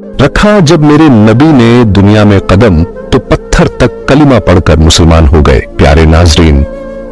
रखा जब मेरे नबी ने दुनिया में कदम, तो पत्थर तक कलिमा पढ़कर मुसलमान हो गए। प्यारे नाजरीन,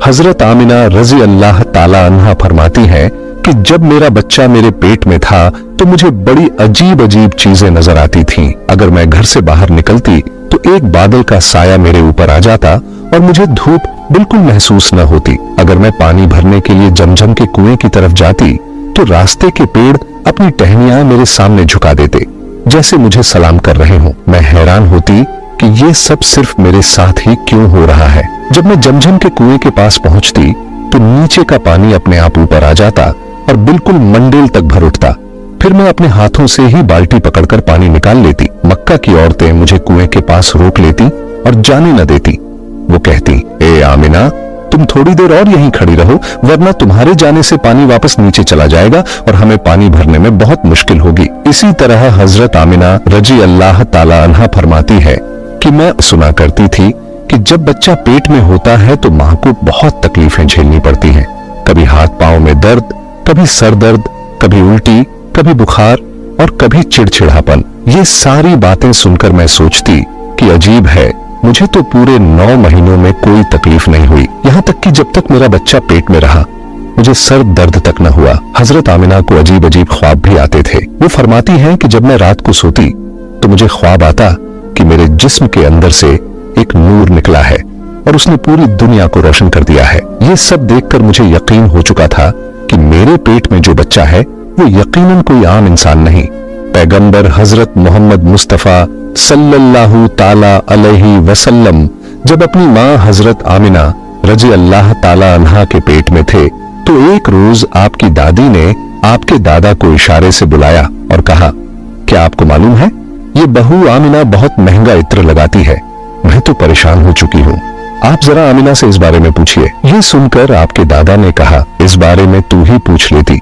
हजरत आमिना रजी अल्लाह ताला अन्हा फरमाती हैं कि जब मेरा बच्चा मेरे पेट में था तो मुझे बड़ी अजीब अजीब चीजें नजर आती थीं। अगर मैं घर से बाहर निकलती तो एक बादल का साया मेरे ऊपर आ जाता और मुझे धूप बिल्कुल महसूस न होती। अगर मैं पानी भरने के लिए जमजम के कुएं की तरफ जाती तो रास्ते के पेड़ अपनी टहनियां मेरे सामने झुका देते, जैसे मुझे सलाम कर रहे हों। मैं हैरान होती कि ये सब सिर्फ मेरे साथ ही क्यों हो रहा है। जब मैं जमजम के कुएं के पास पहुंचती तो नीचे का पानी अपने आप ऊपर आ जाता और बिल्कुल मंडेल तक भर उठता। फिर मैं अपने हाथों से ही बाल्टी पकड़कर पानी निकाल लेती। मक्का की औरतें मुझे कुएं के पास रोक लेती और जाने न देती। वो कहती, ए आमिना, तुम थोड़ी देर और यहीं खड़ी रहो, वरना तुम्हारे जाने से पानी वापस नीचे चला जाएगा और हमें पानी भरने में बहुत मुश्किल होगी। इसी तरह हजरत आमिना रजी अल्लाह ताला अन्हा फरमाती है कि मैं सुना करती थी कि जब बच्चा पेट में होता है तो मां को बहुत तकलीफें झेलनी पड़ती हैं। कभी हाथ पांव में दर्द, कभी सर दर्द, कभी उल्टी, कभी बुखार और कभी चिड़चिड़ापन। ये सारी बातें सुनकर मैं सोचती कि अजीब है, मुझे तो पूरे 9 महीनों में कोई तकलीफ नहीं हुई। यहाँ तक कि जब तक मेरा बच्चा पेट में रहा मुझे सर दर्द तक न हुआ। हजरत आमिना को अजीब अजीब ख्वाब भी आते थे। वो फरमाती हैं कि जब मैं रात को सोती तो मुझे ख्वाब आता कि मेरे जिस्म के अंदर से एक नूर निकला है और उसने पूरी दुनिया को रोशन कर दिया है। ये सब देखकर मुझे यकीन हो चुका था कि मेरे पेट में जो बच्चा है वो यकीनन कोई आम इंसान नहीं, पैगंबर हजरत मोहम्मद मुस्तफा सल्लल्लाहु ताला अलैहि वसल्लम जब अपनी मां हजरत आमिना रजी अल्लाह ताला अन्हा के पेट में थे तो एक रोज आपकी दादी ने आपके दादा को इशारे से बुलाया और कहा, क्या आपको मालूम है ये बहू आमिना बहुत महंगा इत्र लगाती है, मैं तो परेशान हो चुकी हूँ, आप जरा आमिना से इस बारे में पूछिए। ये सुनकर आपके दादा ने कहा, इस बारे में तू ही पूछ लेती।